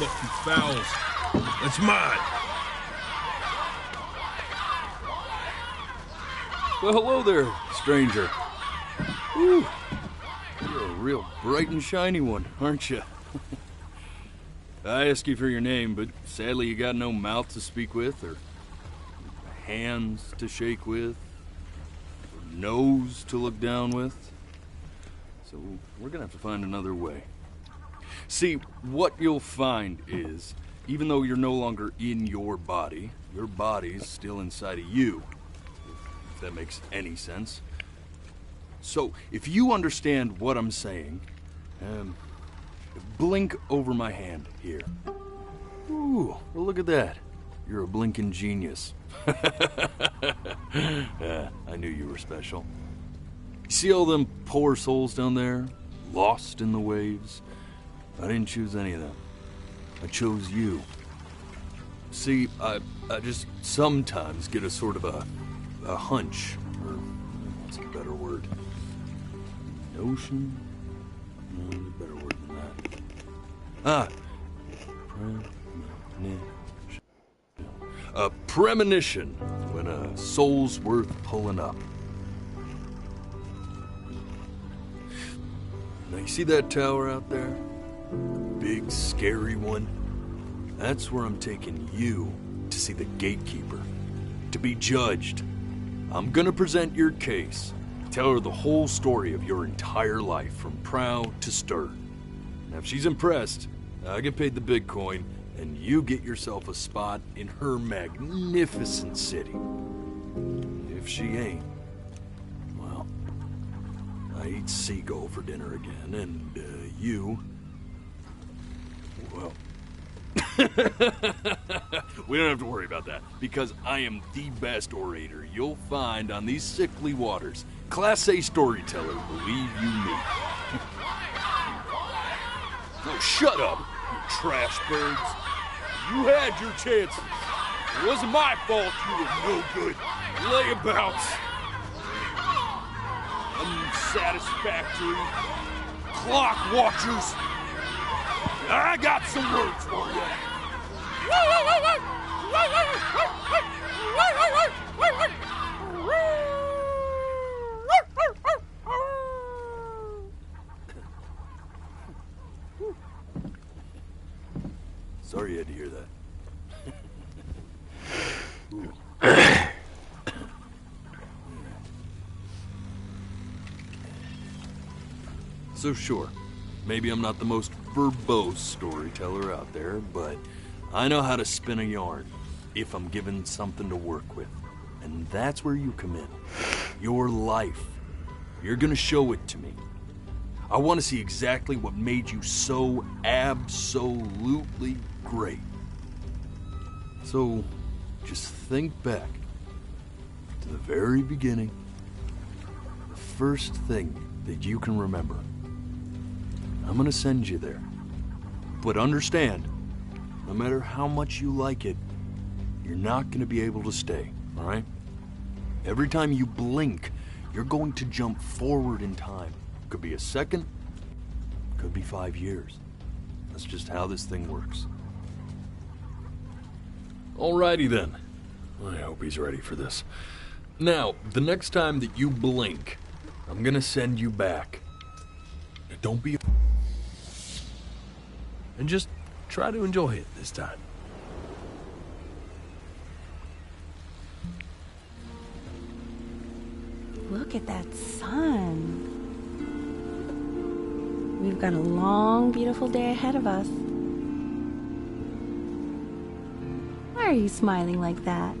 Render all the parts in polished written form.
up some fowls. That's mine. Well, hello there, stranger. Whew. You're a real bright and shiny one, aren't you? I asked you for your name, but sadly you got no mouth to speak with, or hands to shake with, or nose to look down with. So we're gonna have to find another way. See, what you'll find is, even though you're no longer in your body's still inside of you. If that makes any sense. So, if you understand what I'm saying, blink over my hand here. Ooh, well, look at that. You're a blinking genius. I knew you were special. See all them poor souls down there, lost in the waves? I didn't choose any of them. I chose you. See, I just sometimes get a sort of a hunch, or what's a better word? Notion? No, there's a better word than that. A premonition when a soul's worth pulling up. Now you see that tower out there? Big, scary one? That's where I'm taking you to see the gatekeeper, to be judged. I'm gonna present your case, tell her the whole story of your entire life, from prow to stern. Now if she's impressed, I get paid the big coin, and you get yourself a spot in her magnificent city. If she ain't, well, I eat seagull for dinner again, and you, well, we don't have to worry about that, because I am the best orator you'll find on these sickly waters. Class A storyteller, believe you me. Oh, shut up, you trash birds. You had your chances. It wasn't my fault you were no good. Layabouts. Unsatisfactory. Clock watchers. I got some words for you. Sorry you had to hear that. So sure, maybe I'm not the most verbose storyteller out there, but I know how to spin a yarn if I'm given something to work with. And that's where you come in. Your life. You're gonna show it to me. I want to see exactly what made you so absolutely great. So, just think back to the very beginning, the first thing that you can remember. I'm gonna send you there. But understand, no matter how much you like it, you're not gonna be able to stay, all right? Every time you blink, you're going to jump forward in time. Could be a second, could be 5 years. That's just how this thing works. Alrighty then. I hope he's ready for this. Now, the next time that you blink, I'm gonna send you back. Now, don't be... And just try to enjoy it this time. Look at that sun. We've got a long, beautiful day ahead of us. Why are you smiling like that?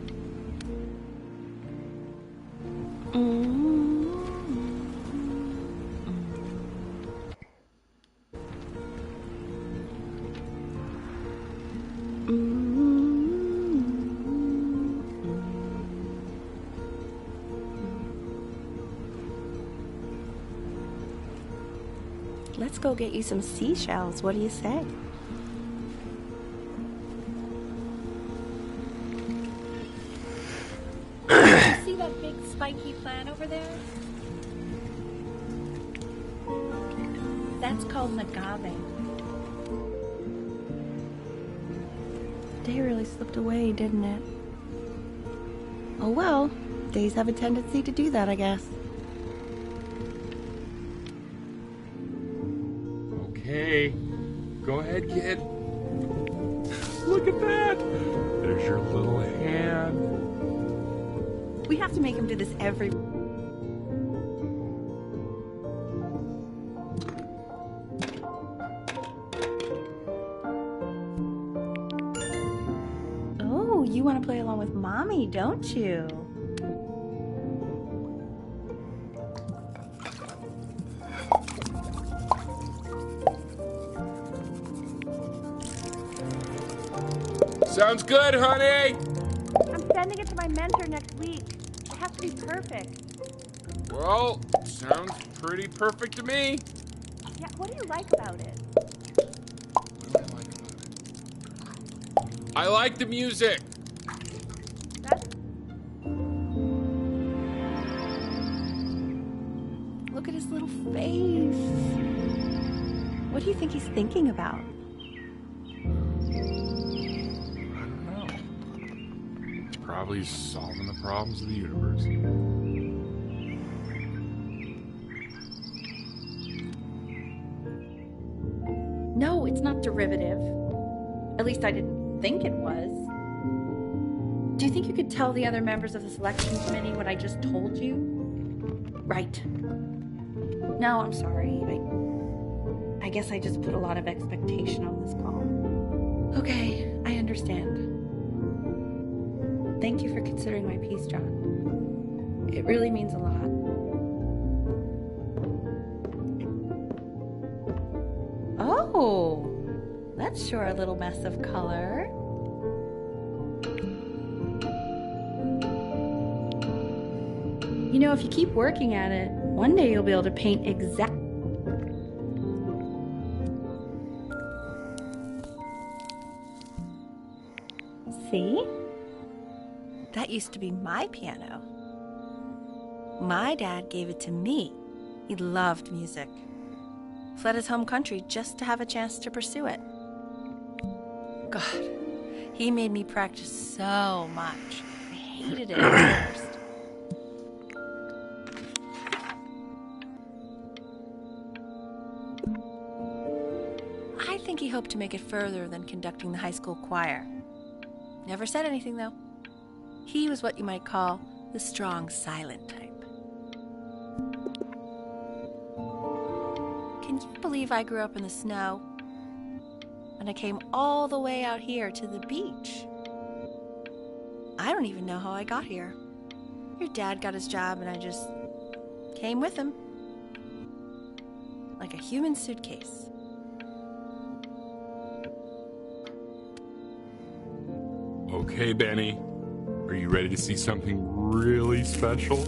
Let's go get you some seashells. What do you say? See that big spiky plant over there? That's called an agave. Day really slipped away, didn't it? Oh well, days have a tendency to do that, I guess. Okay, go ahead, kid. Look at that! There's your little hand. We have to make him do this every... Oh, you want to play along with Mommy, don't you? Sounds good, honey! I'm sending it to my mentor next week. It has to be perfect. Well, sounds pretty perfect to me. Yeah, what do you like about it? What do I like about it? I like the music. That's... Look at his little face. What do you think he's thinking about? Probably solving the problems of the universe. No, it's not derivative. At least I didn't think it was. Do you think you could tell the other members of the selection committee what I just told you? Right. No, I'm sorry. I guess I just put a lot of expectation on this call. Okay, I understand. Thank you for considering my piece, John. It really means a lot. Oh, that's sure a little mess of color. You know, if you keep working at it, one day you'll be able to paint exact. See? That used to be my piano. My dad gave it to me. He loved music. Fled his home country just to have a chance to pursue it. God, he made me practice so much. I hated it at first. I think he hoped to make it further than conducting the high school choir. Never said anything, though. He was what you might call the strong, silent type. Can you believe I grew up in the snow? And I came all the way out here to the beach. I don't even know how I got here. Your dad got his job and I just came with him. Like a human suitcase. Okay, Benny. Are you ready to see something really special?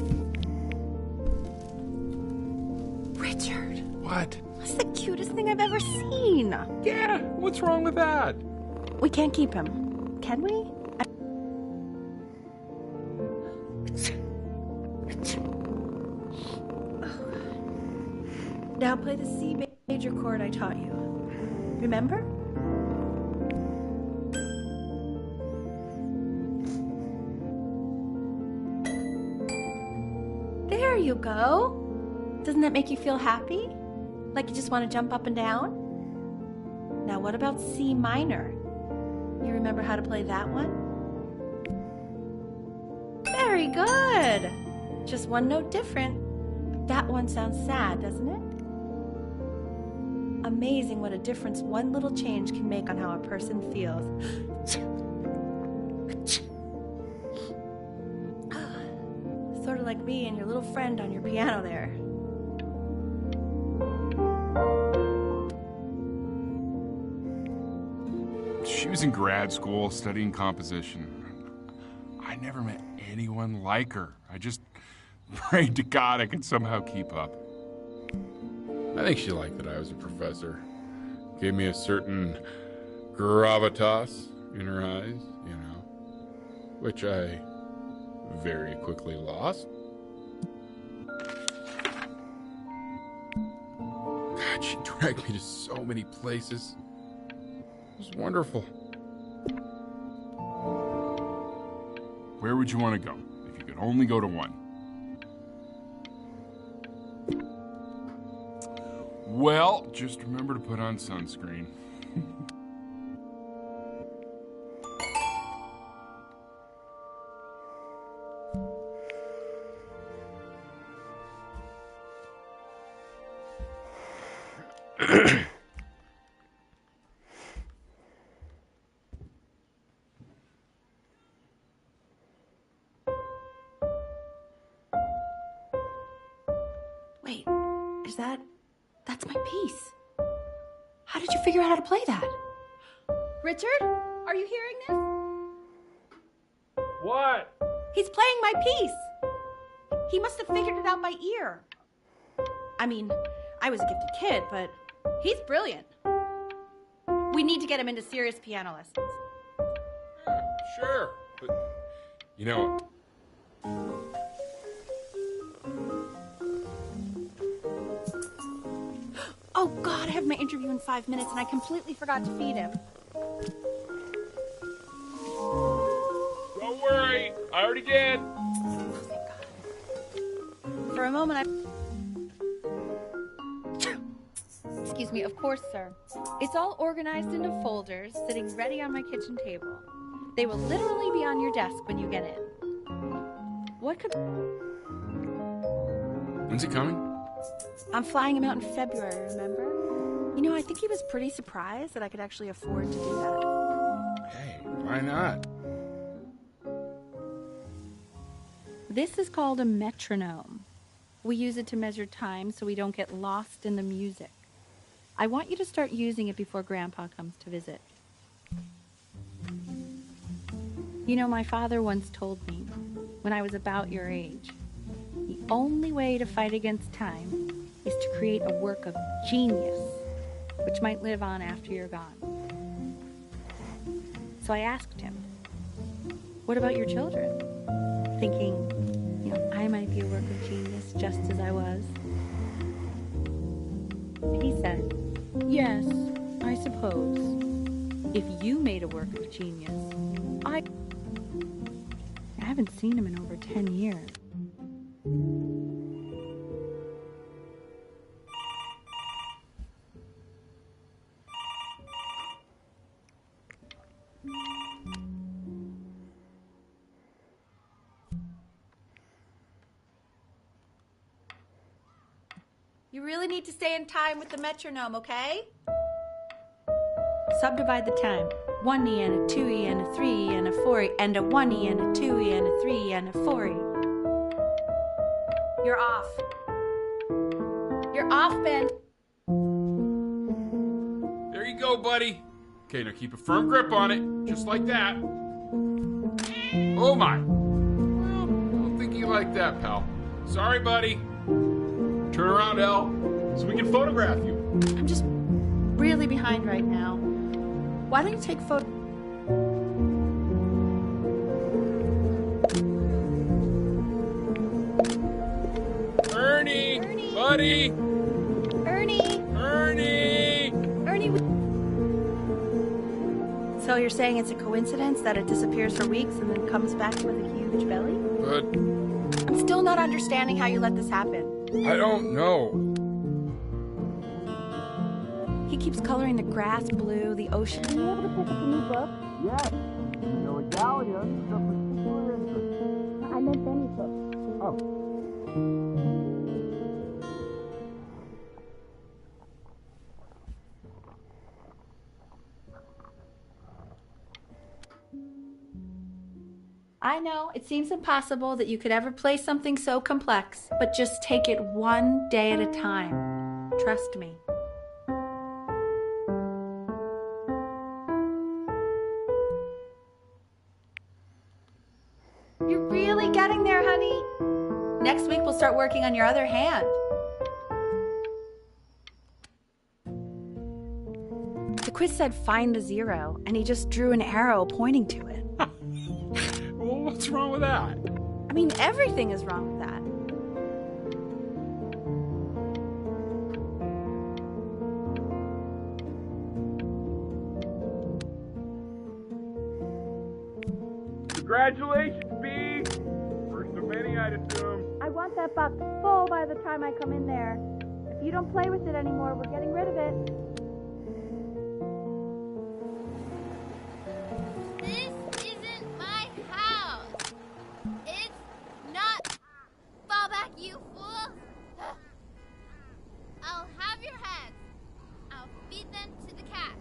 Richard, What? that's the cutest thing I've ever seen. Yeah, what's wrong with that? We can't keep him, can we? Now play the C major chord I taught you. Remember? There you go. Doesn't that make you feel happy? Like you just want to jump up and down? Now what about C minor? You remember how to play that one? Very good. Just one note different. That one sounds sad, doesn't it? Amazing what a difference one little change can make on how a person feels. Sort of like me and your little friend on your piano there. She was in grad school studying composition. I never met anyone like her. I just prayed to God I could somehow keep up. I think she liked that I was a professor. Gave me a certain gravitas in her eyes, you know, which I very quickly lost. God, she dragged me to so many places. It was wonderful. Where would you want to go if you could only go to one? Well, just remember to put on sunscreen. Wait, that's my piece. How did you figure out how to play that? Richard, are you hearing this? What? He's playing my piece. He must have figured it out by ear. I mean, I was a gifted kid, but he's brilliant. We need to get him into serious piano lessons. Sure, but you know. Oh God, I have my interview in 5 minutes and I completely forgot to feed him. Don't worry, I already did. Oh, thank God. For a moment, Excuse me, of course, sir. It's all organized into folders, sitting ready on my kitchen table. They will literally be on your desk when you get in. What could... When's he coming? I'm flying him out in February, remember? You know, I think he was pretty surprised that I could actually afford to do that. Hey, why not? This is called a metronome. We use it to measure time so we don't get lost in the music. I want you to start using it before Grandpa comes to visit. You know, my father once told me, when I was about your age, the only way to fight against time is to create a work of genius, which might live on after you're gone. So I asked him, what about your children? Thinking, you know, I might be a work of genius just as I was. He said, yes, I suppose. If you made a work of genius, I haven't seen him in over 10 years. You really need to stay in time with the metronome, okay? Subdivide the time. 1E and a 2E and a 3E and a 4E and a 1E and a 2E and a 3E and a 4E. You're off. You're off, Ben. There you go, buddy. Okay, now keep a firm grip on it, just like that. Oh my. Well, I don't think you like that, pal. Sorry, buddy. Turn around, Elle, so we can photograph you. I'm just really behind right now. Why don't you take photos? Ernie! Buddy! Ernie! So you're saying it's a coincidence that it disappears for weeks and then comes back with a huge belly? But I'm still not understanding how you let this happen. I don't know. He keeps coloring the grass blue, the ocean. Are you able to pick up a new book? Yes. You know, Italian, stuff with particular interest. I meant Benny's book. Oh. I know, it seems impossible that you could ever play something so complex, but just take it one day at a time. Trust me. You're really getting there, honey. Next week we'll start working on your other hand. The quiz said find the zero, and he just drew an arrow pointing to it. Well, what's wrong with that? I mean, everything is wrong with that. Congratulations, B. I'd assume. I want that box full by the time I come in there. If you don't play with it anymore, we're getting rid of it. This isn't my house. It's not. Fall back, you fool. I'll have your heads. I'll feed them to the cat.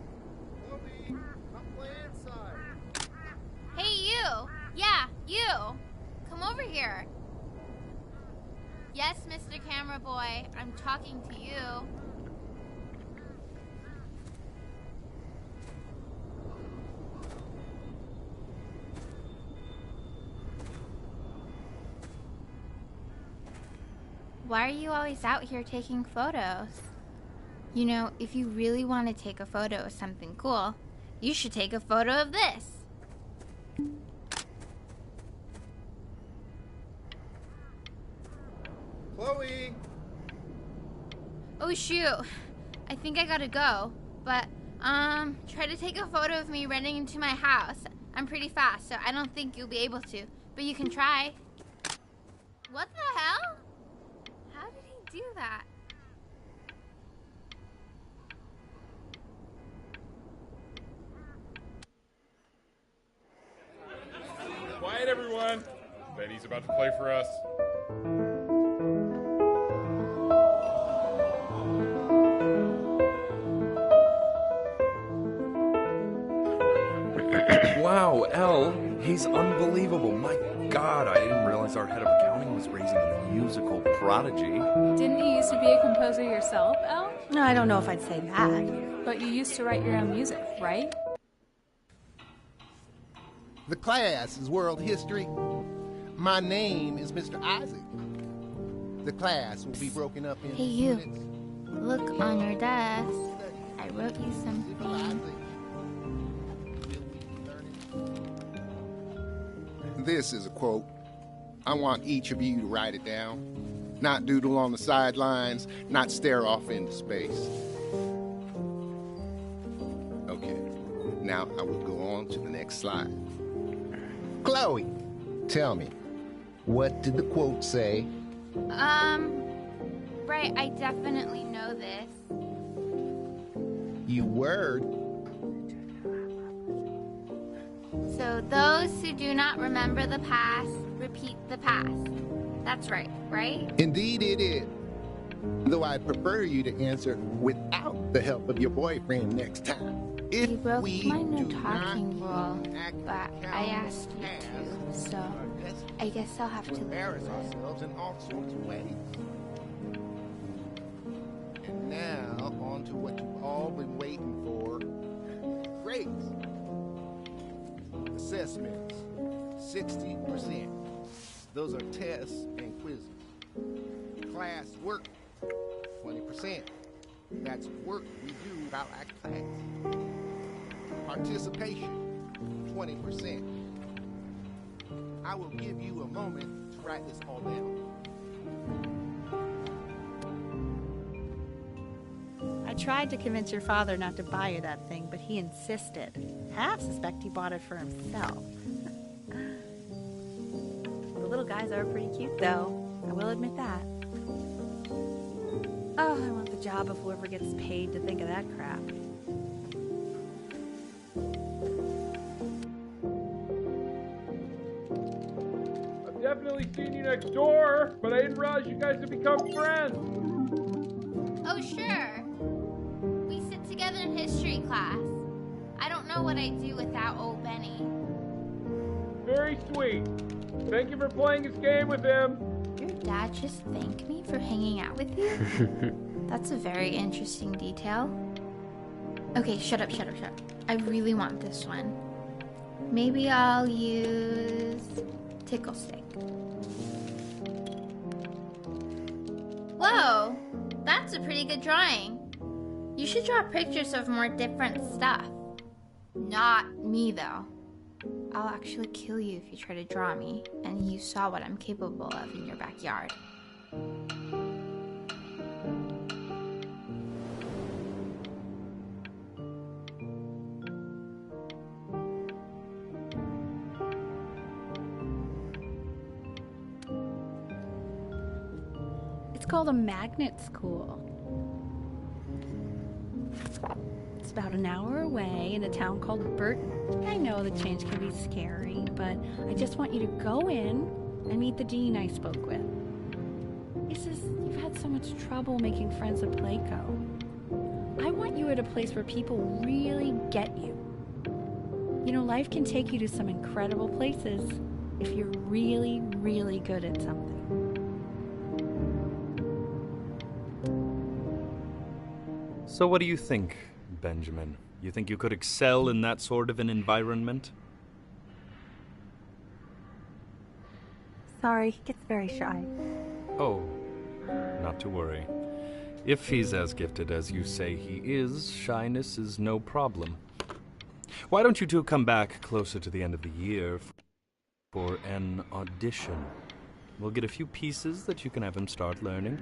Chloe, come play inside. Hey, you. Yeah, you. Come over here. Yes, Mr. Camera Boy, I'm talking to you. Why are you always out here taking photos? You know, if you really want to take a photo of something cool, you should take a photo of this. Chloe! Oh shoot, I think I gotta go. But, try to take a photo of me running into my house. I'm pretty fast, so I don't think you'll be able to. But you can try. What the hell? How did he do that? Quiet, everyone. Betty's about to play for us. Wow, Elle, he's unbelievable. My God, I didn't realize our head of accounting was raising a musical prodigy. Didn't you used to be a composer yourself, Elle? No, I don't know if I'd say that. But you used to write your own music, right? The class is world history. My name is Mr. Isaac. The class will be broken up in Hey, you. minutes. Look on your desk. I wrote you something. This is a quote. I want each of you to write it down. Not doodle on the sidelines, not stare off into space. Okay, now I will go on to the next slide. Chloe, tell me, what did the quote say? Right, I definitely know this. You word. So those who do not remember the past, repeat the past. That's right, right? Indeed it is. Though I'd prefer you to answer without the help of your boyfriend next time. If You broke we my do no talking not rule, act but I asked you to, so I guess I'll have to embarrass live with it. ourselves in all sorts of ways. And now on to what you've all been waiting for. Grades. Assessments. 60%. Those are tests and quizzes. Class work. 20%. That's work we do without our class. Participation. 20%. I will give you a moment to write this all down. I tried to convince your father not to buy you that thing, but he insisted. Half suspect he bought it for himself. The little guys are pretty cute, though. I will admit that. Oh, I want the job of whoever gets paid to think of that crap. I've definitely seen you next door, but I didn't realize you guys had become friends. Oh, sure. We sit together in history class. I don't know what I'd do without old Benny. Very sweet. Thank you for playing this game with him. Your dad just thanked me for hanging out with you? That's a very interesting detail. Okay, shut up. I really want this one. Maybe I'll use tickle stick. Whoa, that's a pretty good drawing. You should draw pictures of more different stuff. Not me, though. I'll actually kill you if you try to draw me, and you saw what I'm capable of in your backyard. called a magnet school. It's about an hour away in a town called Burton. I know the change can be scary, but I just want you to go in and meet the dean I spoke with. He says you've had so much trouble making friends at Placo. I want you at a place where people really get you. You know, life can take you to some incredible places if you're really, really good at something. So what do you think, Benjamin? You think you could excel in that sort of an environment? Sorry, he gets very shy. Oh, not to worry. If he's as gifted as you say he is, shyness is no problem. Why don't you two come back closer to the end of the year for an audition? We'll get a few pieces that you can have him start learning.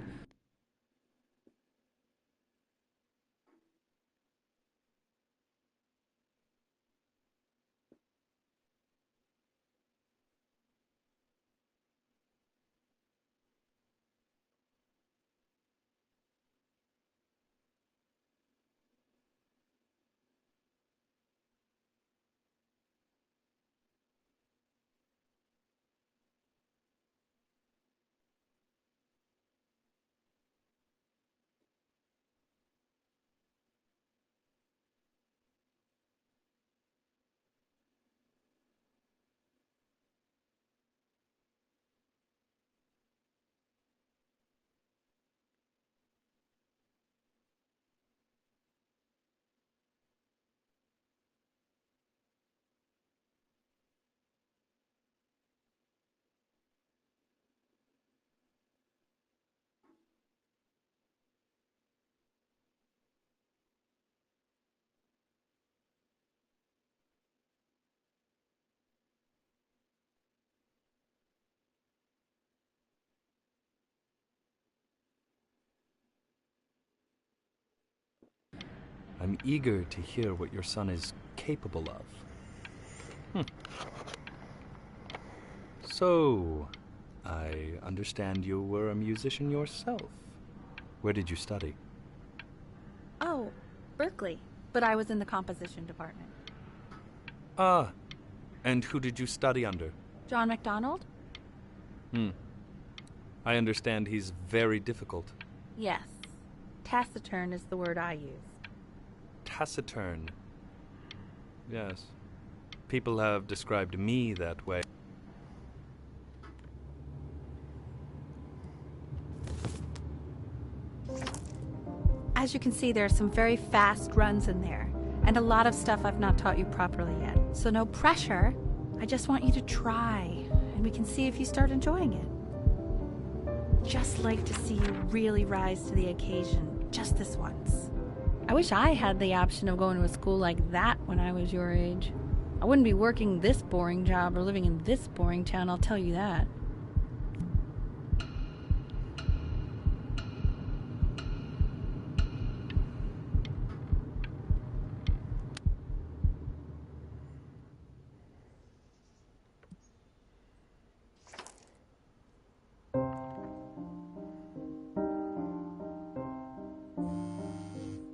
I'm eager to hear what your son is capable of. So, I understand you were a musician yourself. Where did you study? Oh, Berkeley. But I was in the composition department. Ah, and who did you study under? John MacDonald? I understand he's very difficult. Yes. Taciturn is the word I use. Taciturn. Yes. People have described me that way. As you can see, there are some very fast runs in there, and a lot of stuff I've not taught you properly yet. So no pressure. I just want you to try, and we can see if you start enjoying it. Just like to see you really rise to the occasion, just this once. I wish I had the option of going to a school like that when I was your age. I wouldn't be working this boring job or living in this boring town, I'll tell you that.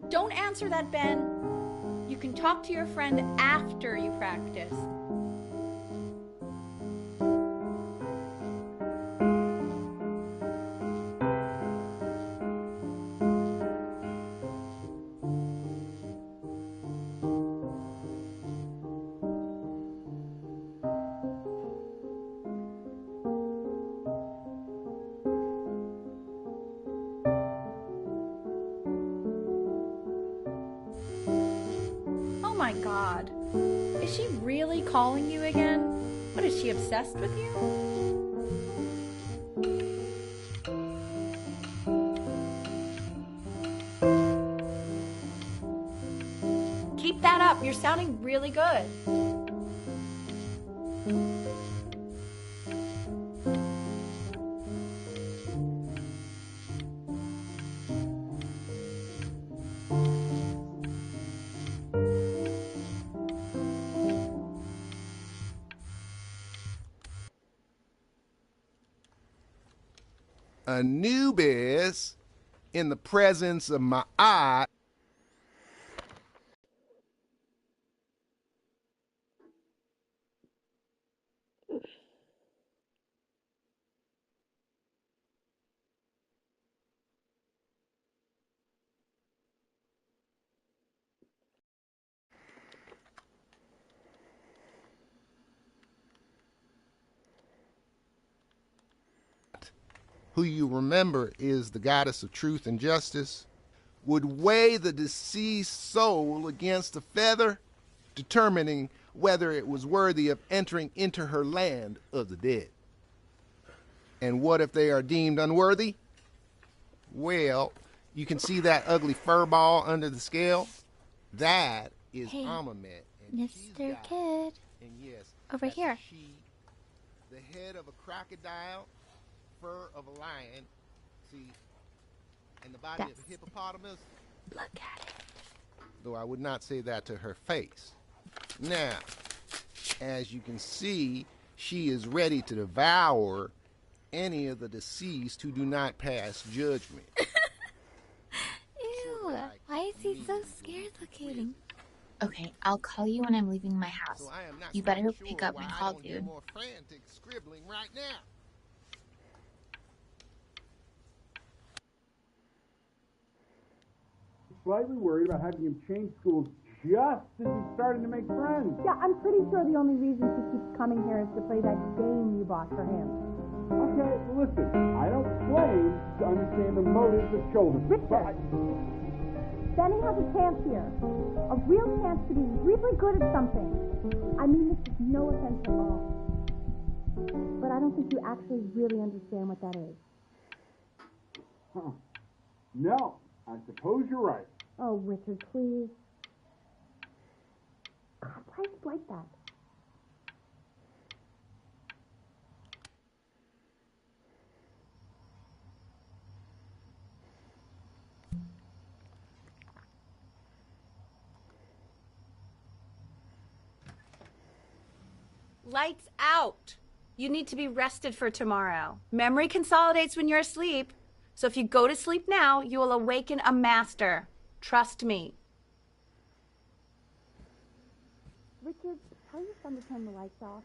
Don't answer that, Ben. You can talk to your friend after you practice. Oh my God. Is she really calling you again? What, is she obsessed with you? Keep that up. You're sounding really good. Anubis, in the presence of my eye. Who you remember is the goddess of truth and justice, would weigh the deceased soul against a feather, determining whether it was worthy of entering into her land of the dead. And what if they are deemed unworthy? Well, you can see that ugly fur ball under the scale? That is Amamet. Mr. Kid. And yes, Over here. She, the head of a crocodile, fur of a lion, see, and the body of a hippopotamus. Look at it. Though I would not say that to her face. Now, as you can see, she is ready to devour any of the deceased who do not pass judgment. Ew, why is he so scared looking? Okay, I'll call you when I'm leaving my house. So I am not You better sure pick up my why I call, don't hear dude. more frantic scribbling right now. Slightly worried about having him change schools just as he's starting to make friends. Yeah, I'm pretty sure the only reason she keeps coming here is to play that game you bought for him. Okay, listen, I don't claim to understand the motives of children. Richard! Benny has a chance here. A real chance to be really good at something. I mean this is no offense at all. But I don't think you actually really understand what that is. Huh. No, I suppose you're right. Oh, Richard, please. God, why is he like that? Lights out. You need to be rested for tomorrow. Memory consolidates when you're asleep. So if you go to sleep now, you will awaken a master. Trust me. Richard, tell your son to turn the lights off.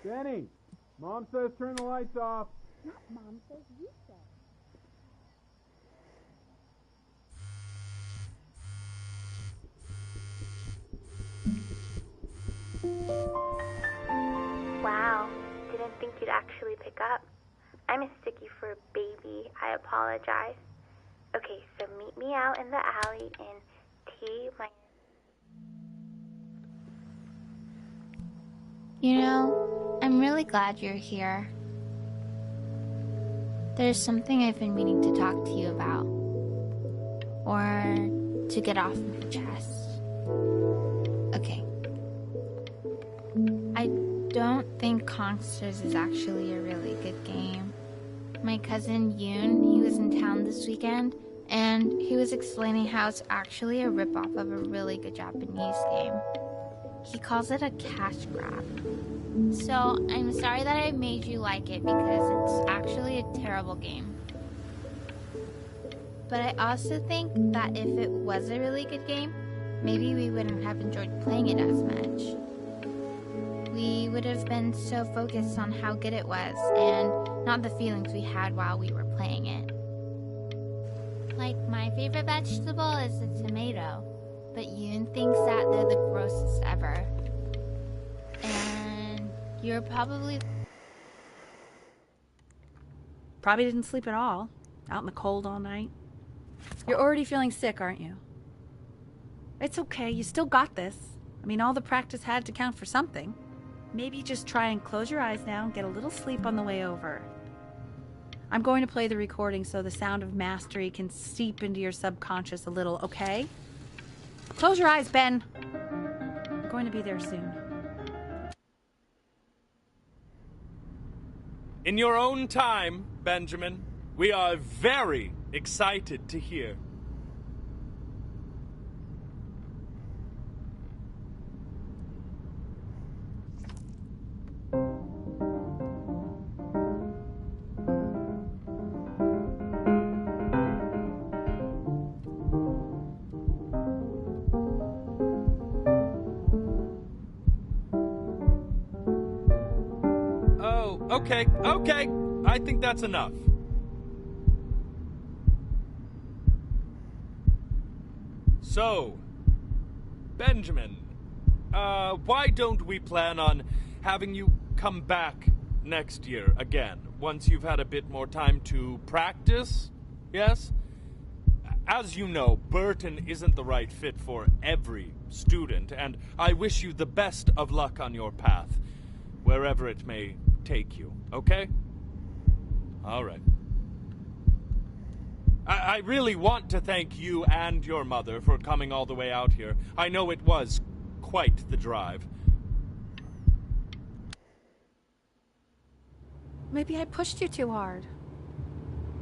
Benny, Mom says turn the lights off. Not Mom says, you said. Wow, didn't think you'd actually pick up. I mistook you for a baby. I apologize. Okay, so meet me out in the alley in T minus. You know, I'm really glad you're here. There's something I've been meaning to talk to you about. Or to get off my chest. Okay. I don't think Conquestors is actually a really good game. My cousin Yoon, he was in town this weekend, and he was explaining how it's actually a ripoff of a really good Japanese game. He calls it a cash grab. So, I'm sorry that I made you like it because it's actually a terrible game. But I also think that if it was a really good game, maybe we wouldn't have enjoyed playing it as much. We would have been so focused on how good it was and not the feelings we had while we were playing it. Like, my favorite vegetable is the tomato, but Yoon thinks that they're the grossest ever. And you're probably Didn't sleep at all. Out in the cold all night. You're already feeling sick, aren't you? It's okay, you still got this. I mean, all the practice had to count for something. Maybe just try and close your eyes now and get a little sleep on the way over. I'm going to play the recording so the sound of mastery can seep into your subconscious a little, okay? Close your eyes, Ben. I'm going to be there soon. In your own time, Benjamin, we are very excited to hear. Okay. I think that's enough. So, Benjamin, why don't we plan on having you come back next year again, once you've had a bit more time to practice? Yes? As you know, Burton isn't the right fit for every student, and I wish you the best of luck on your path, wherever it may take you, okay? All right. I really want to thank you and your mother for coming all the way out here. I know it was quite the drive. Maybe I pushed you too hard.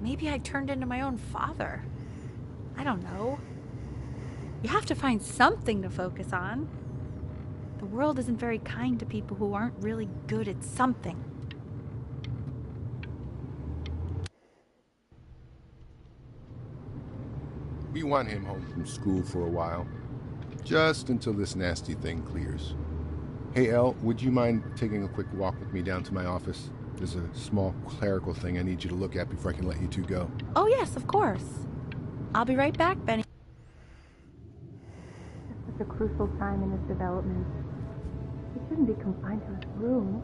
Maybe I turned into my own father. I don't know. You have to find something to focus on. The world isn't very kind to people who aren't really good at something. We want him home from school for a while, just until this nasty thing clears. Hey, Elle, would you mind taking a quick walk with me down to my office? There's a small clerical thing I need you to look at before I can let you two go. Oh, yes, of course. I'll be right back, Benny. It's such a crucial time in his development. He shouldn't be confined to his room.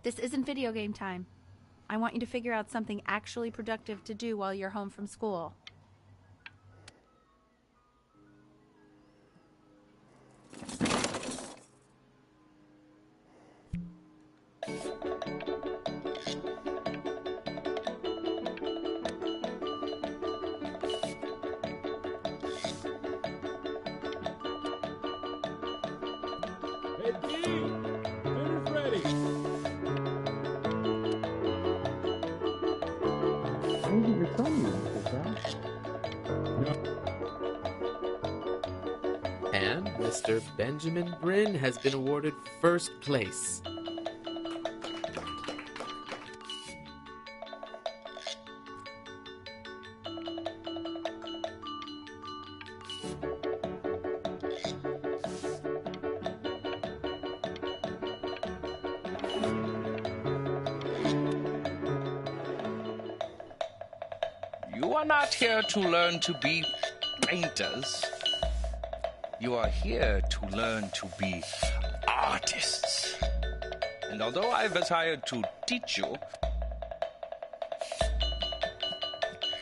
This isn't video game time. I want you to figure out something actually productive to do while you're home from school. Hey, Dee! Dinner's ready! Maybe you're telling me that, And Mr. Benjamin Bryn has been awarded first place. You are not here to learn to be painters. You are here to learn to be artists. And although I was hired to teach you...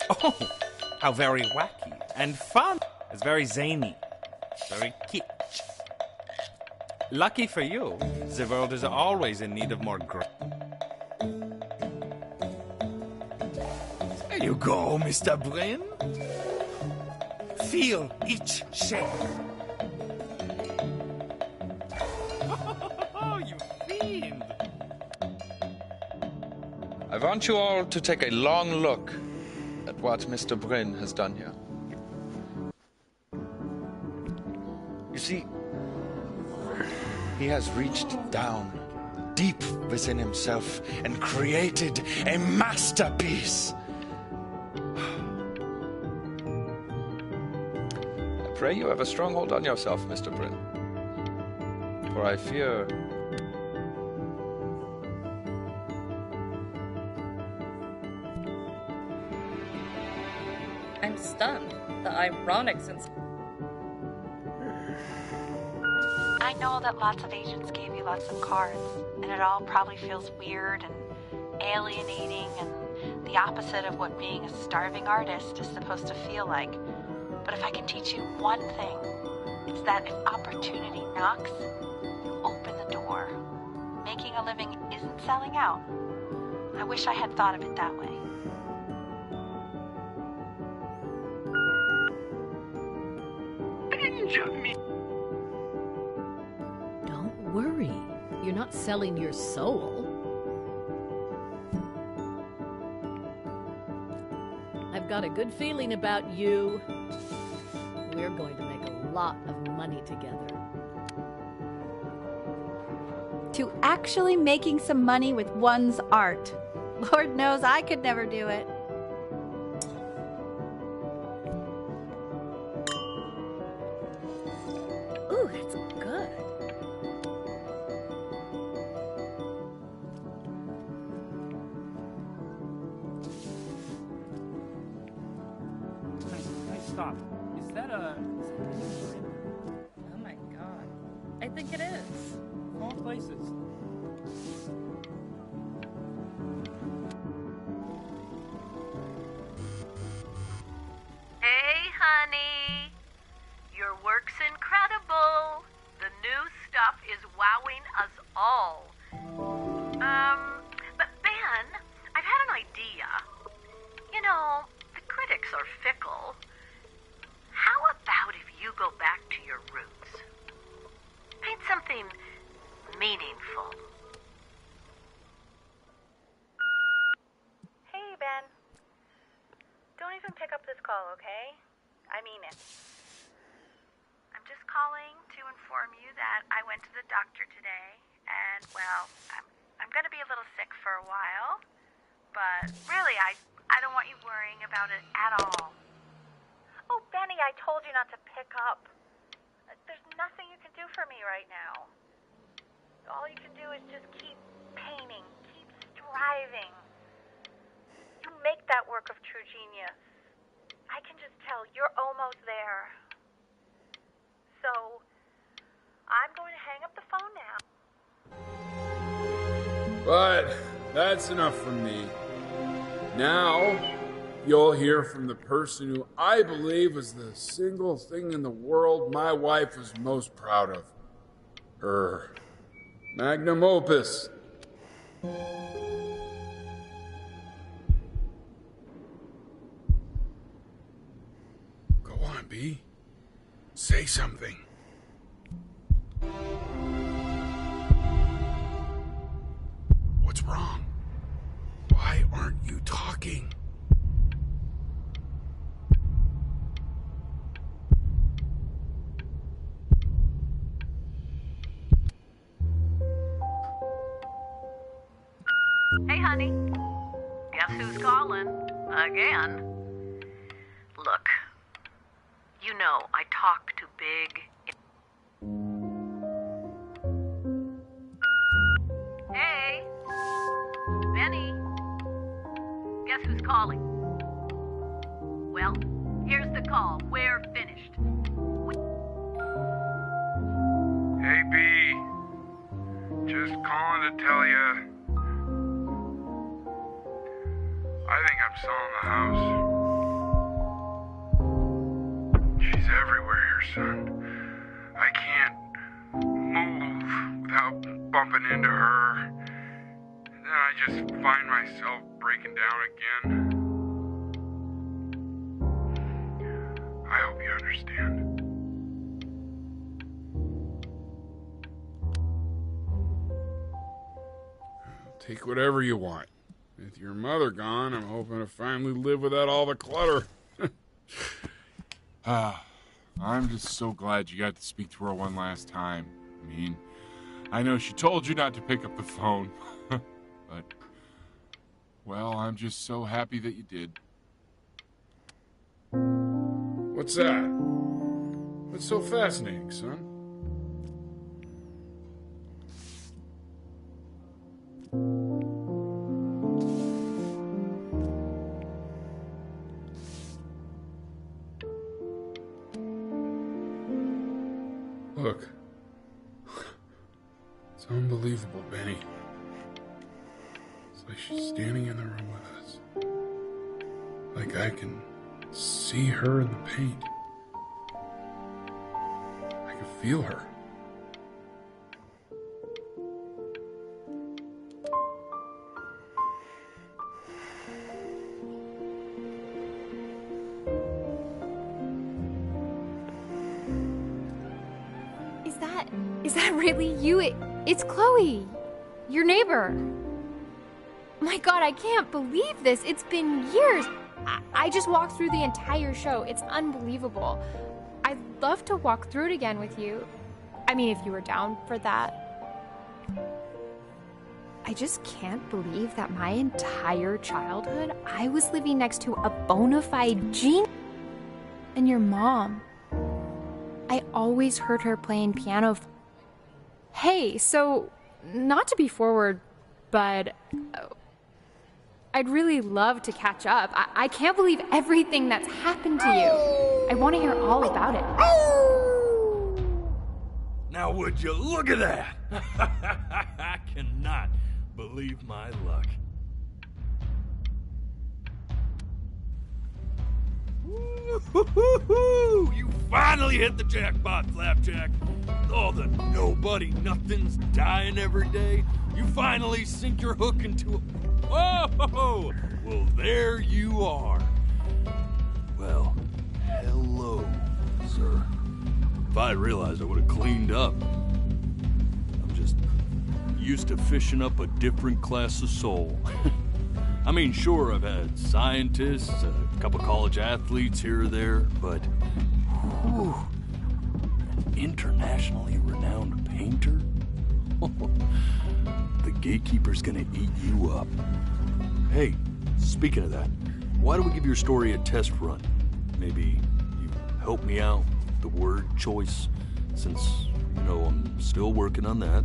Oh, how very wacky and fun. It's very zany, very kitsch. Lucky for you, the world is always in need of more There you go, Mr. Bryn. Feel each shape. Oh, you fiend! I want you all to take a long look at what Mr. Bryn has done here. You see, he has reached down deep within himself and created a masterpiece. I pray you have a strong hold on yourself, Mr. Bryn. For I fear... I'm stunned. The ironic sense. I know that lots of agents gave you lots of cards, and it all probably feels weird and alienating and the opposite of what being a starving artist is supposed to feel like. But if I can teach you one thing, it's that if opportunity knocks, you open the door. Making a living isn't selling out. I wish I had thought of it that way. Benjamin! Don't worry. You're not selling your soul. I've got a good feeling about you. We're going to make a lot of money together. to actually making some money with one's art. Lord knows I could never do it. Ooh, that's good. Nice stop. Is that a... Oh my god. I think it is. Small places. Hey, honey. Your work's incredible. The new stuff is wowing us all. But Ben, I've had an idea. You know, the critics are fickle. How about if you go back to your roots? Paint something meaningful. Hey, Ben. Don't even pick up this call, okay? I mean it. I'm just calling to inform you that I went to the doctor today, and, well, I'm gonna be a little sick for a while, but really, I don't want you worrying about it at all. Oh, Benny, I told you not to pick up. There's nothing you can do for me right now. All you can do is just keep painting, keep striving. You make that work of true genius. I can just tell you're almost there. So, I'm going to hang up the phone now. But that's enough from me. Now, you'll hear from the person who I believe is the single thing in the world my wife was most proud of. Her magnum opus. Go on, B. Say something. What's wrong? Why aren't you talking? Hey, honey. Guess who's calling? Again. Look, you know I talk too big. Hey, Benny. Guess who's calling? Well, here's the call. We're finished. Hey, B. Just calling to tell you. I think I'm selling the house. She's everywhere here, son. I can't move without bumping into her. And then I just find myself breaking down again. I hope you understand. Take whatever you want. With your mother gone, I'm hoping to finally live without all the clutter. I'm just so glad you got to speak to her one last time. I mean, I know she told you not to pick up the phone, but, well, I'm just so happy that you did. What's that? What's so fascinating, son? Look, it's unbelievable, Benny. It's like she's standing in the room with us. Like I can see her in the paint. I can feel her. Is that really you? It's Chloe, your neighbor. My God, I can't believe this. It's been years. I just walked through the entire show. It's unbelievable. I'd love to walk through it again with you. I mean, if you were down for that. I just can't believe that my entire childhood I was living next to a bona fide genius. And your mom. I always heard her playing piano. Hey, so, not to be forward, but I'd really love to catch up. I can't believe everything that's happened to you. I want to hear all about it. Now would you look at that? I cannot believe my luck. Woo-hoo-hoo-hoo! You finally hit the jackpot, Flapjack. All the nobody nothings dying every day. You finally sink your hook into a... Oh! Well, there you are. Well, hello, sir. If I had realized, I would have cleaned up. I'm just used to fishing up a different class of soul. I mean, sure, I've had scientists, a couple college athletes here or there, but... Whew, an internationally renowned painter? The gatekeeper's gonna eat you up. Hey, speaking of that, why don't we give your story a test run? Maybe you help me out with the word choice, since, you know, I'm still working on that.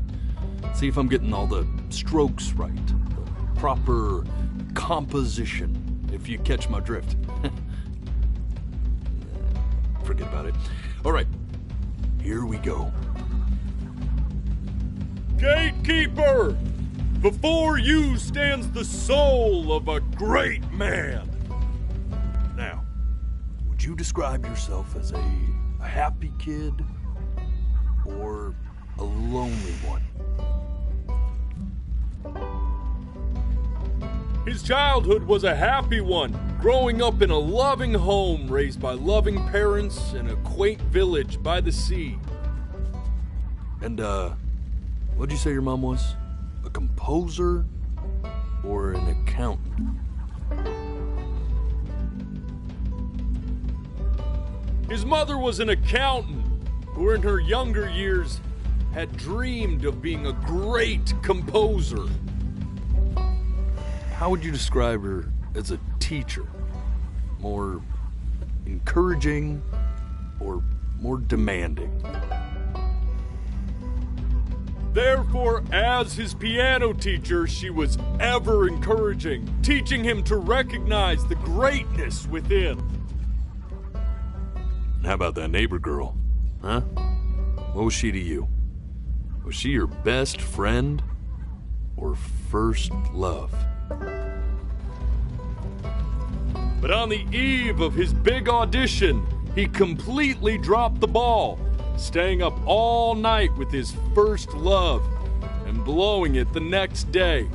See if I'm getting all the strokes right, the proper composition, if you catch my drift. Forget about it. All right, here we go. Gatekeeper! Before you stands the soul of a great man. Now, would you describe yourself as a happy kid or a lonely one? His childhood was a happy one, growing up in a loving home raised by loving parents in a quaint village by the sea. And, what'd you say your mom was? A composer or an accountant? His mother was an accountant who in her younger years had dreamed of being a great composer. How would you describe her as a teacher? More encouraging or more demanding? Therefore, as his piano teacher, she was ever encouraging, teaching him to recognize the greatness within. How about that neighbor girl? Huh? What was she to you? Was she your best friend or first love? But on the eve of his big audition, he completely dropped the ball, staying up all night with his first love and blowing it the next day.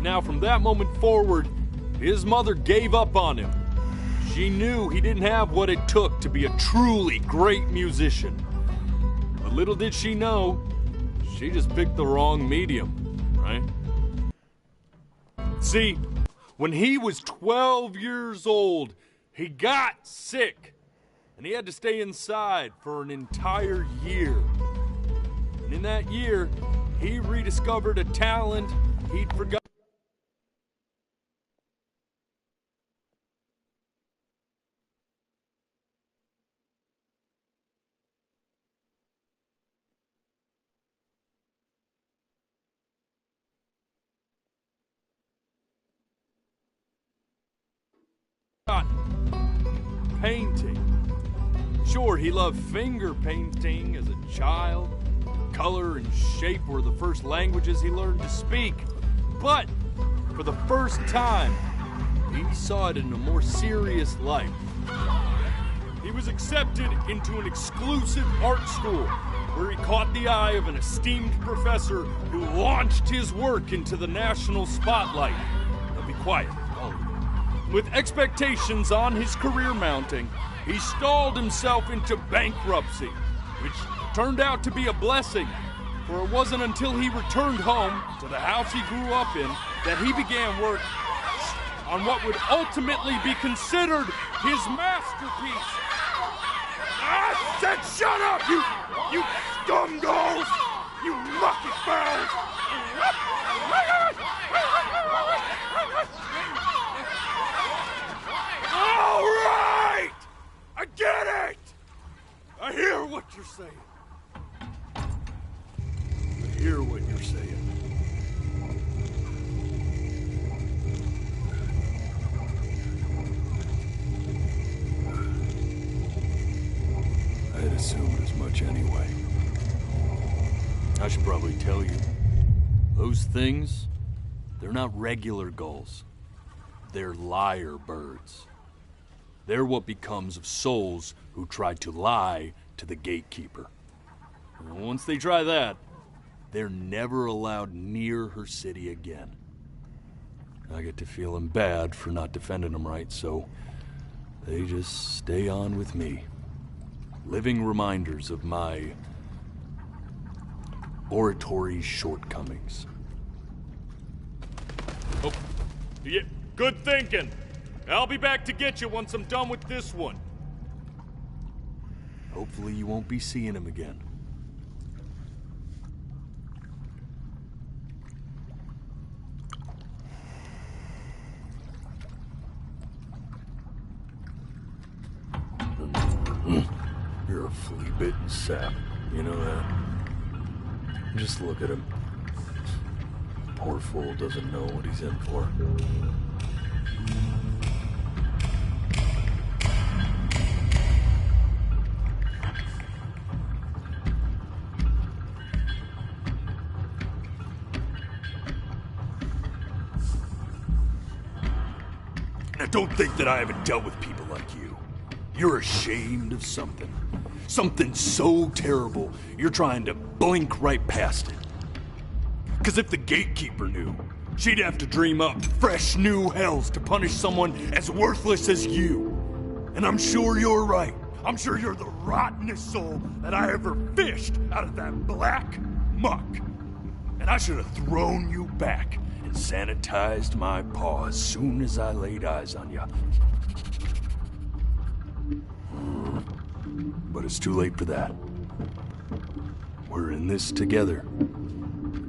Now, from that moment forward, his mother gave up on him. She knew he didn't have what it took to be a truly great musician. But little did she know, she just picked the wrong medium, right? See, when he was 12 years old, he got sick, and he had to stay inside for an entire year. And in that year, he rediscovered a talent he'd forgotten. Painting. Sure, he loved finger painting as a child. Color and shape were the first languages he learned to speak. But for the first time, he saw it in a more serious light. He was accepted into an exclusive art school where he caught the eye of an esteemed professor who launched his work into the national spotlight. Now be quiet, all of you. With expectations on his career mounting, he stalled himself into bankruptcy, which turned out to be a blessing, for it wasn't until he returned home to the house he grew up in that he began work on what would ultimately be considered his masterpiece. I said shut up, you scumballs! You mucky fowls! All right! I get it! I hear what you're saying. I hear what you're saying. I'd assumed as much anyway. I should probably tell you, those things, they're not regular gulls. They're liar birds. They're what becomes of souls who try to lie to the gatekeeper. And once they try that, they're never allowed near her city again. I get to feeling bad for not defending them right, so they just stay on with me. Living reminders of my oratory shortcomings. Oh, yeah, good thinking. I'll be back to get you once I'm done with this one. Hopefully you won't be seeing him again. You're a flea-bitten sap. You know that? Just look at him. Poor fool doesn't know what he's in for. Now don't think that I haven't dealt with people like you. You're ashamed of something. Something so terrible, you're trying to blink right past it. Because if the gatekeeper knew, she'd have to dream up fresh new hells to punish someone as worthless as you. And I'm sure you're right. I'm sure you're the rottenest soul that I ever fished out of that black muck. And I should have thrown you back and sanitized my paw as soon as I laid eyes on you. But it's too late for that. We're in this together.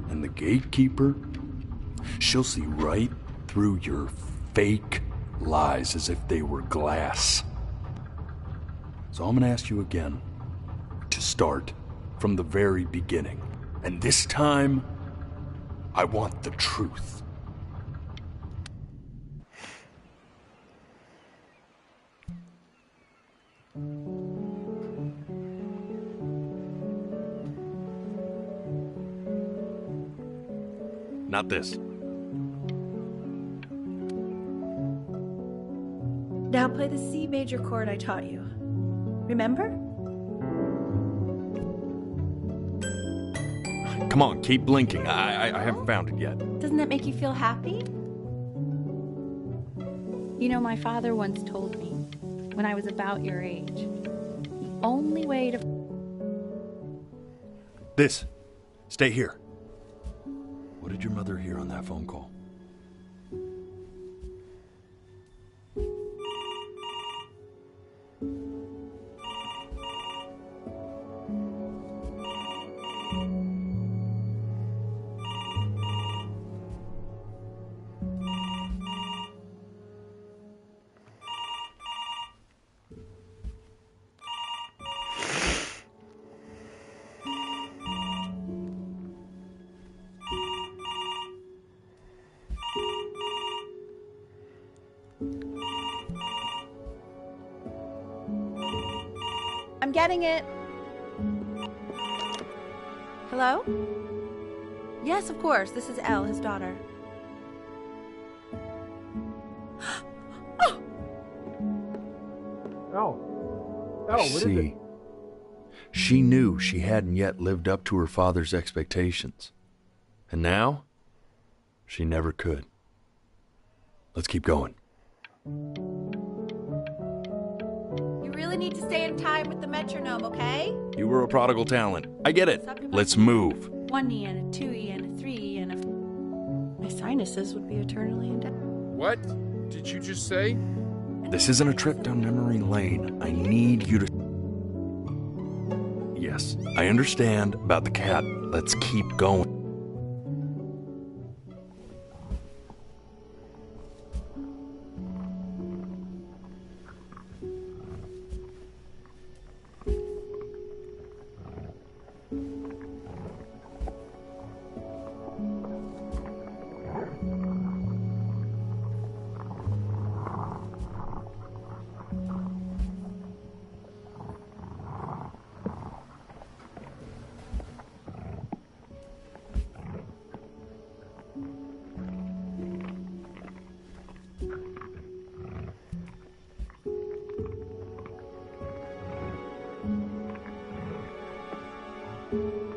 And the gatekeeper, she'll see right through your fake lies as if they were glass. So I'm gonna ask you again to start from the very beginning. And this time, I want the truth. Not this. Now play the C major chord I taught you. Remember? Come on, keep blinking. I haven't found it yet. Doesn't that make you feel happy? You know, my father once told me, when I was about your age, the only way to... This. Stay here. What did your mother hear on that phone call? I'm getting it. Hello? Yes, of course. This is Elle, his daughter. Oh, what is it? She knew she hadn't yet lived up to her father's expectations. And now, she never could. Let's keep going. You really need to stay in time with the metronome, okay? You were a prodigal talent. I get it. Let's move. 1 E and a 2 E and a 3 E and a... My sinuses would be eternally indebted. What did you just say? This isn't a trip down memory lane. I need you to... yes. I understand about the cat. Let's keep going.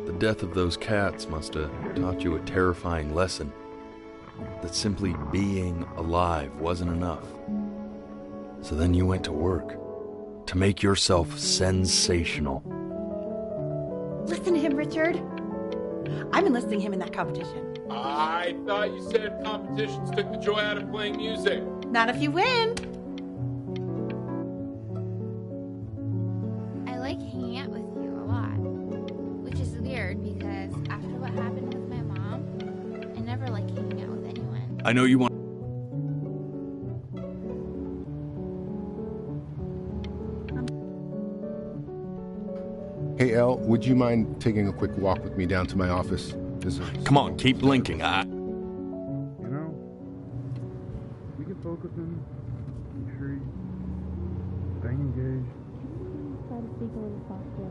The death of those cats must have taught you a terrifying lesson. That simply being alive wasn't enough. So then you went to work to make yourself sensational. Listen to him, Richard. I'm enlisting him in that competition. I thought you said competitions took the joy out of playing music. Not if you win. I like hanging out with you a lot, which is weird because after what happened with my mom, I never like hanging out with anyone. I know you want... Hey, Elle, would you mind taking a quick walk with me down to my office? Come on, keep blinking. You know, we can focus on make sure he's staying engaged. Try to speak a little softer.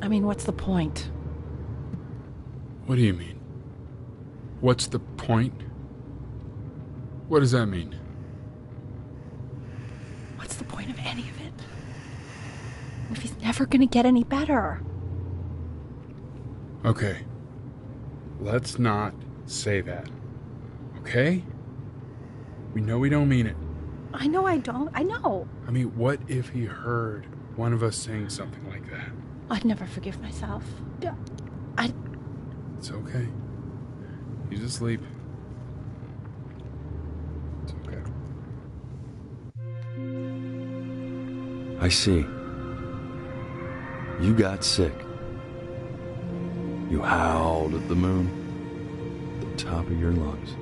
I mean, what's the point? What do you mean? What's the point? What does that mean? What's the point of any of it? If he's never gonna get any better. Okay. Let's not say that. Okay? We know we don't mean it. I know I don't. I know. I mean, what if he heard one of us saying something like that? I'd never forgive myself. It's okay. He's asleep. It's okay. I see. You got sick. You howled at the moon at the top of your lungs.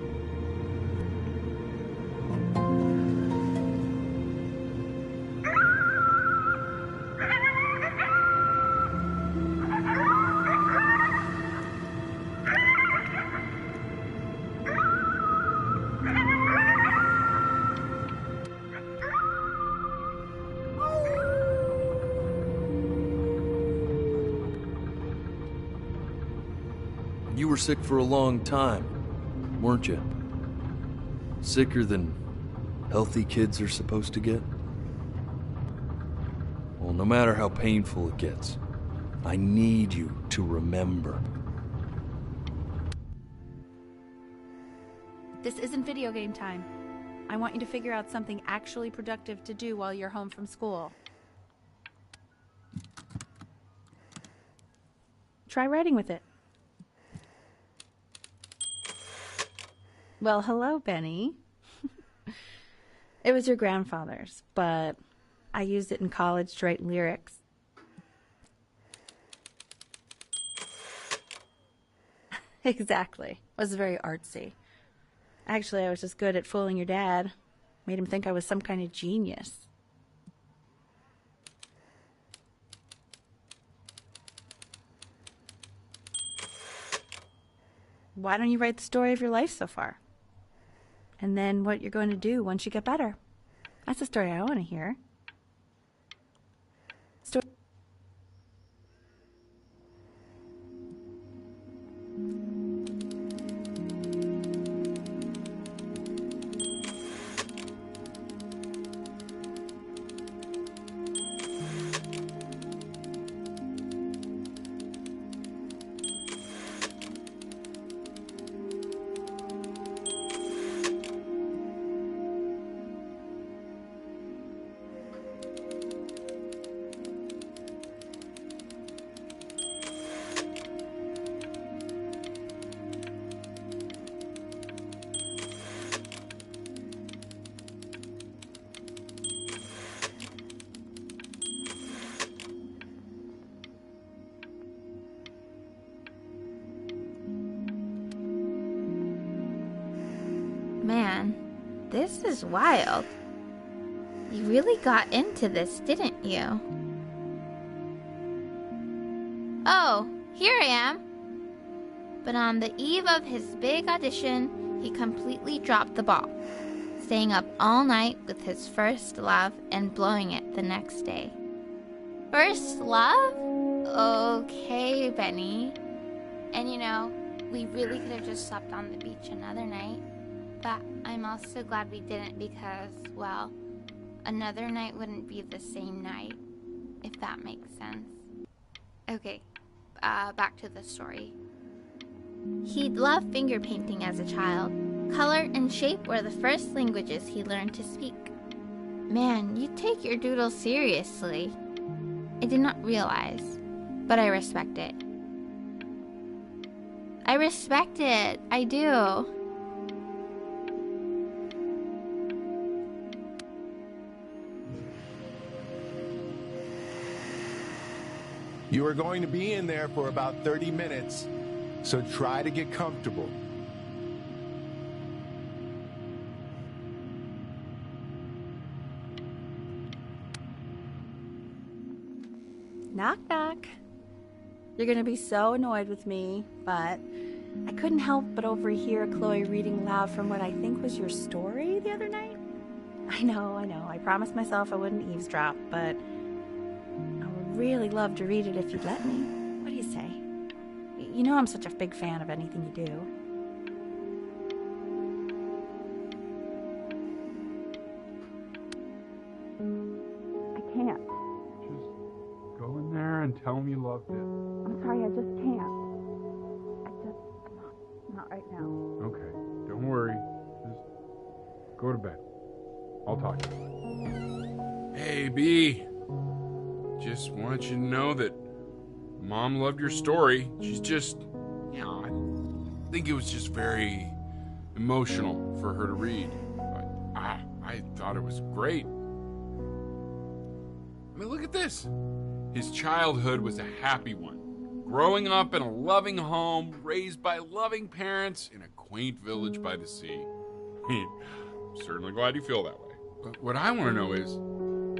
You were sick for a long time, weren't you? Sicker than healthy kids are supposed to get? Well, no matter how painful it gets, I need you to remember. This isn't video game time. I want you to figure out something actually productive to do while you're home from school. Try writing with it. Well, hello, Benny. It was your grandfather's, but I used it in college to write lyrics. Exactly. It was very artsy. Actually, I was just good at fooling your dad. Made him think I was some kind of genius. Why don't you write the story of your life so far? And then what you're going to do once you get better. That's the story I want to hear. This is wild. You really got into this, didn't you? Oh, here I am. But on the eve of his big audition, he completely dropped the ball, staying up all night with his first love and blowing it the next day. First love? Okay, Benny. And you know, we really could have just slept on the beach another night. But I'm also glad we didn't because, well, another night wouldn't be the same night, if that makes sense. Okay, back to the story. He'd loved finger painting as a child. Color and shape were the first languages he learned to speak. Man, you take your doodle seriously. I did not realize, but I respect it. I respect it, I do. You are going to be in there for about 30 minutes, so try to get comfortable. Knock, knock. You're gonna be so annoyed with me, but I couldn't help but overhear Chloe reading loud from what I think was your story the other night. I know. I promised myself I wouldn't eavesdrop, but I would really love to read it if you'd let me. What do you say? You know I'm such a big fan of anything you do. I can't. Just go in there and tell him you loved it. I'm sorry, I just can't. Not right now. Okay, don't worry. Just go to bed. I'll talk to you. Hey, B. Just wanted you to know that Mom loved your story. She's just, I think it was just very emotional for her to read. But I thought it was great. I mean, look at this. His childhood was a happy one. Growing up in a loving home, raised by loving parents in a quaint village by the sea. I mean, I'm certainly glad you feel that way. But what I want to know is,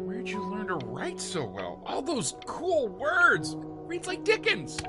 where'd you learn to write so well? All those cool words. Reads like Dickens.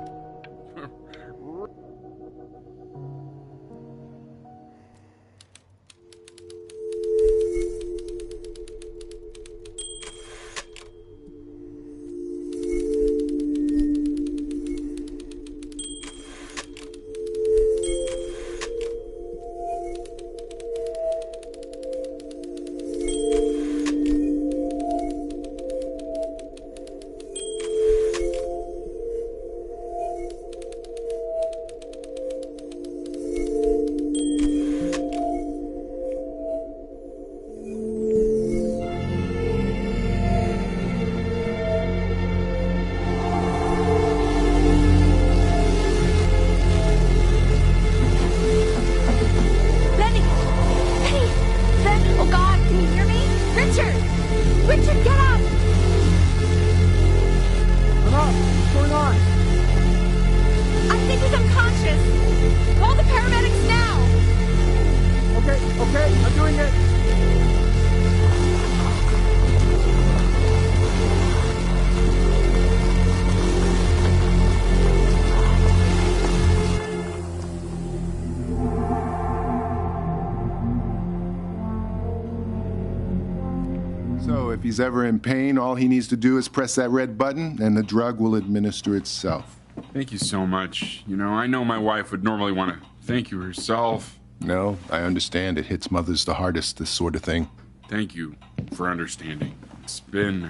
So if he's ever in pain, all he needs to do is press that red button and the drug will administer itself. Thank you so much. You know, I know my wife would normally want to thank you herself. No, I understand. It hits mothers the hardest, this sort of thing. Thank you for understanding. It's been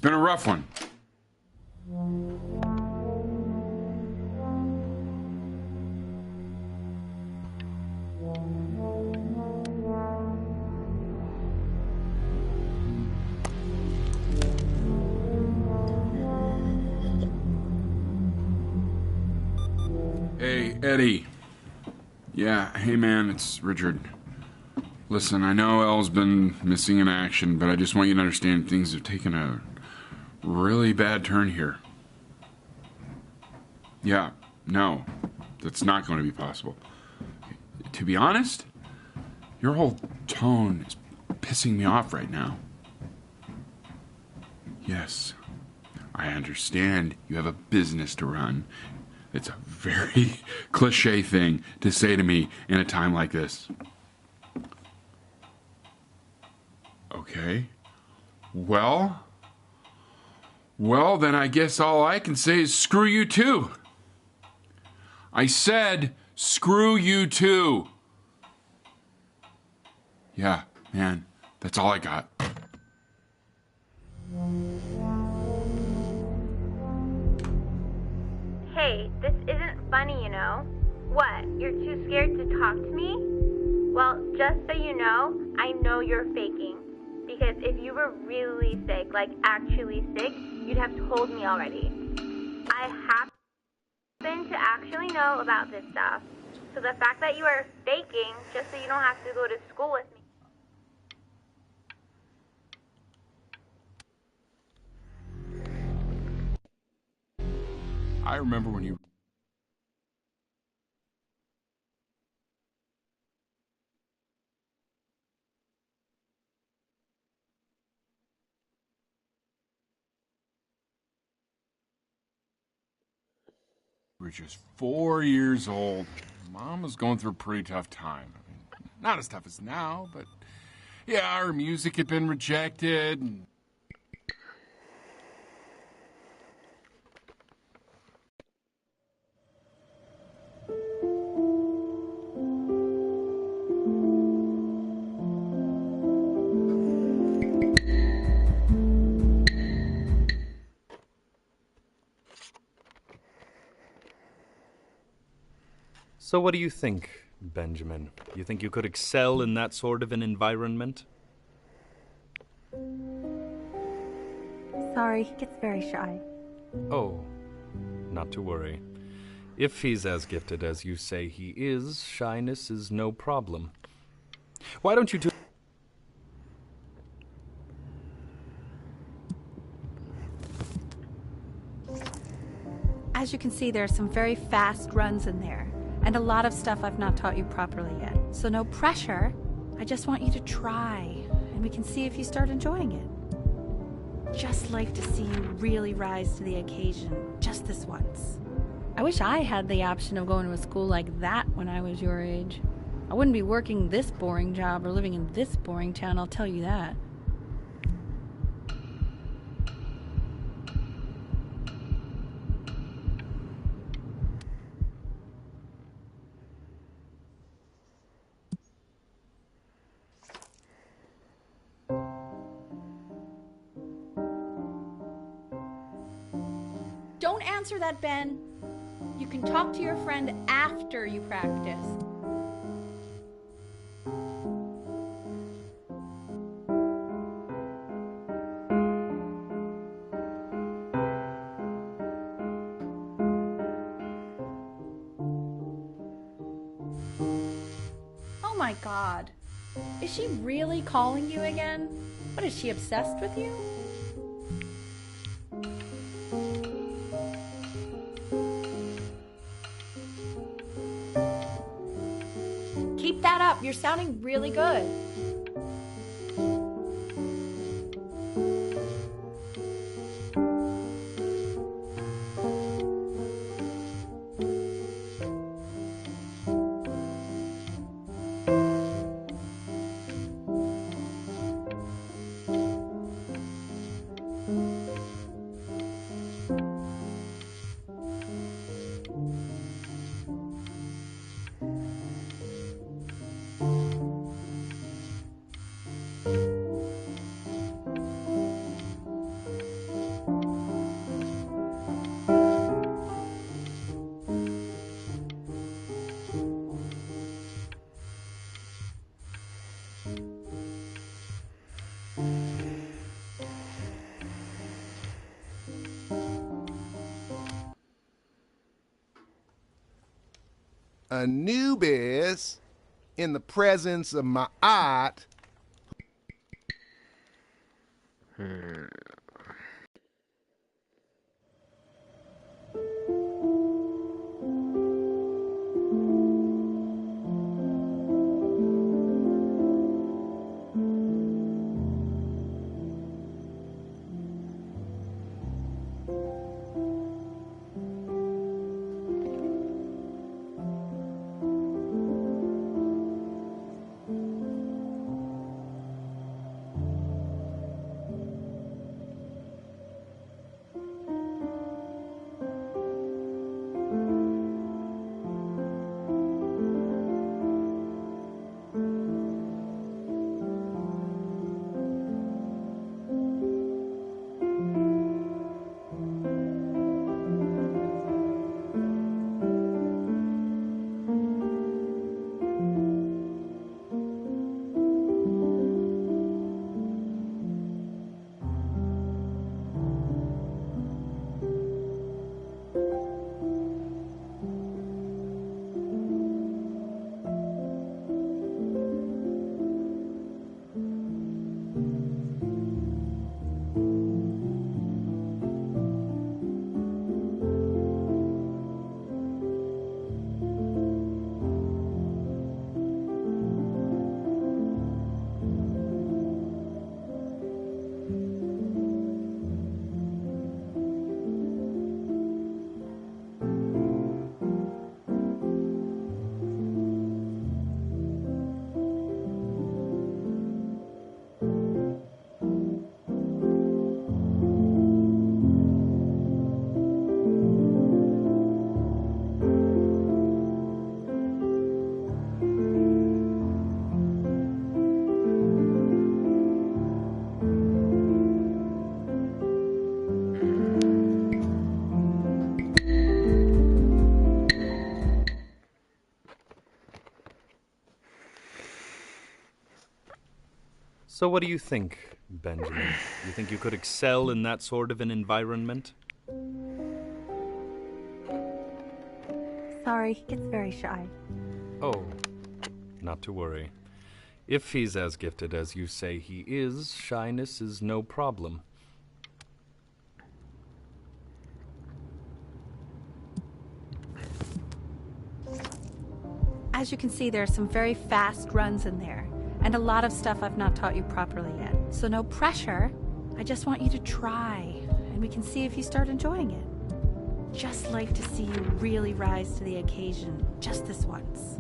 a rough one. Hey, Eddie. Yeah, hey man, it's Richard. Listen, I know Elle's been missing in action, but I just want you to understand things have taken a really bad turn here. Yeah, no, that's not going to be possible. To be honest, Your whole tone is pissing me off right now. Yes, I understand you have a business to run. It's a very cliche thing to say to me in a time like this. Okay. Well, then I guess all I can say is screw you too. I said screw you too. Yeah, man, that's all I got. Hey, this isn't funny, you know. What, you're too scared to talk to me? Well, just so you know, I know you're faking. Because if you were really sick, like actually sick, you'd have told me already. I happen to actually know about this stuff. So the fact that you are faking, just so you don't have to go to school with me. I remember when you... were just 4 years old. Mom was going through a pretty tough time. I mean, not as tough as now, but yeah, her music had been rejected. And So what do you think, Benjamin? You think you could excel in that sort of an environment? Sorry, he gets very shy. Oh, not to worry. If he's as gifted as you say he is, shyness is no problem. Why don't you two... As you can see, there are some very fast runs in there, and a lot of stuff I've not taught you properly yet. So no pressure. I just want you to try, and we can see if you start enjoying it. Just like to see you really rise to the occasion, just this once. I wish I had the option of going to a school like that when I was your age. I wouldn't be working this boring job or living in this boring town, I'll tell you that. Don't answer that, Ben. You can talk to your friend after you practice. Oh my God. Is she really calling you again? What, is she obsessed with you? Keep that up. You're sounding really good. Anubis, in the presence of my art. So what do you think, Benjamin? You think you could excel in that sort of an environment? Sorry, he gets very shy. Oh, not to worry. If he's as gifted as you say he is, shyness is no problem. As you can see, there are some very fast runs in there, and a lot of stuff I've not taught you properly yet. So no pressure. I just want you to try, and we can see if you start enjoying it. Just like to see you really rise to the occasion, just this once.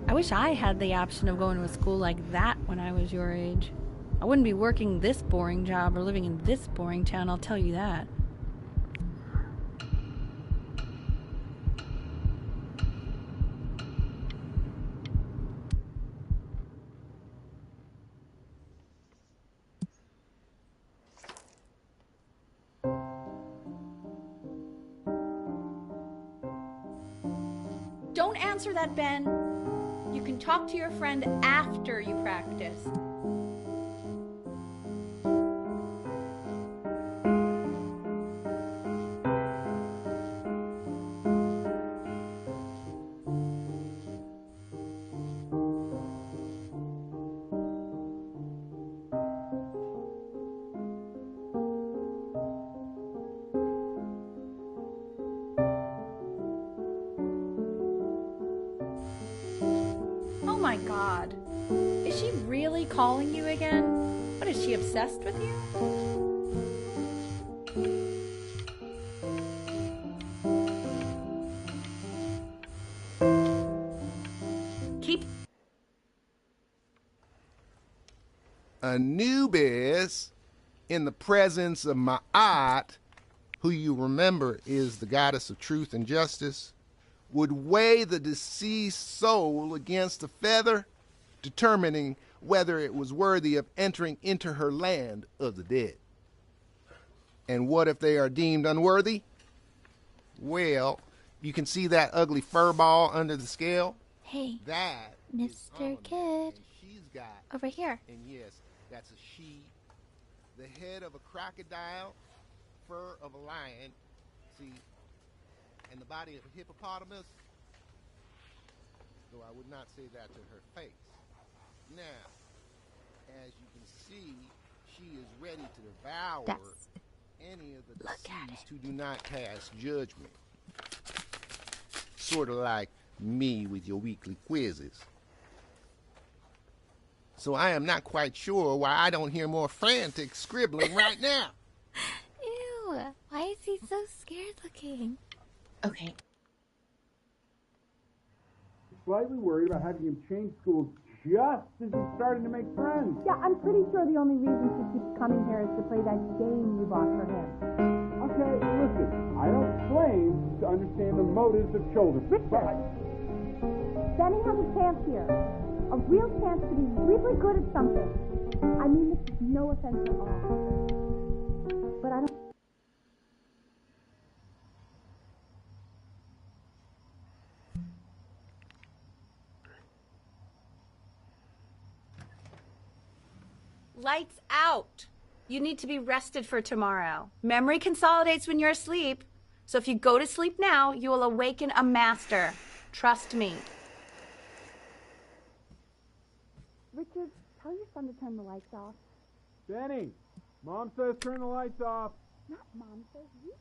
I wish I had the option of going to a school like that when I was your age. I wouldn't be working this boring job or living in this boring town, I'll tell you that. Don't answer that, Ben. You can talk to your friend after you practice. Oh my God. Is she really calling you again? What, is she obsessed with you? Keep... Anubis, in the presence of Ma'at, who you remember is the goddess of truth and justice, would weigh the deceased soul against a feather, determining whether it was worthy of entering into her land of the dead. And what if they are deemed unworthy? Well, you can see that ugly fur ball under the scale? Hey, that Mr. Kid. She's got, over here. and yes, that's a she, the head of a crocodile, fur of a lion, see, and the body of a hippopotamus, though I would not say that to her face. Now, as you can see, she is ready to devour any of the deceased who do not pass judgment. Sort of like me with your weekly quizzes. So I am not quite sure why I don't hear more frantic scribbling right now. Ew, why is he so scared looking? Okay. Slightly worried about having him change schools just as he's starting to make friends. Yeah, I'm pretty sure the only reason she keeps coming here is to play that game you bought for him. Okay, listen, I don't claim to understand the motives of children. Richard, Benny has a chance here. A real chance to be really good at something. I mean this is no offense at all. But I don't... Lights out. You need to be rested for tomorrow. Memory consolidates when you're asleep. So if you go to sleep now, you will awaken a master. Trust me. Richard, tell your son to turn the lights off. Benny, Mom says turn the lights off. Not Mom says, you.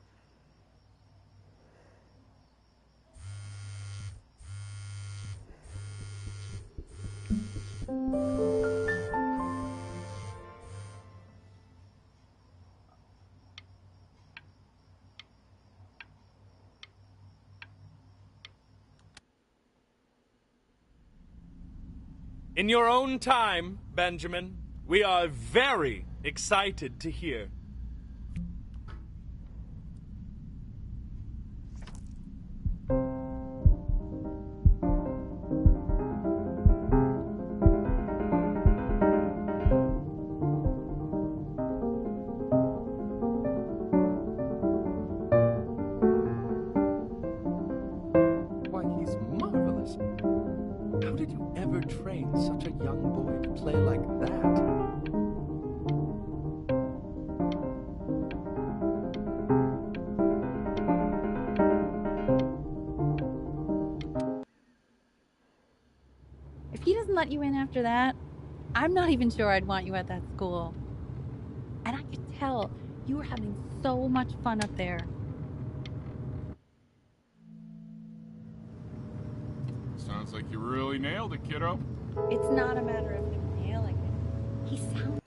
In your own time, Benjamin, we are very excited to hear. Why, he's marvelous. How did you ever train such a young boy to play like that? doesn't let you in after that, I'm not even sure I'd want you at that school. And I could tell you were having so much fun up there. Sounds like you really nailed it, kiddo. It's not a matter of him nailing it. He sounds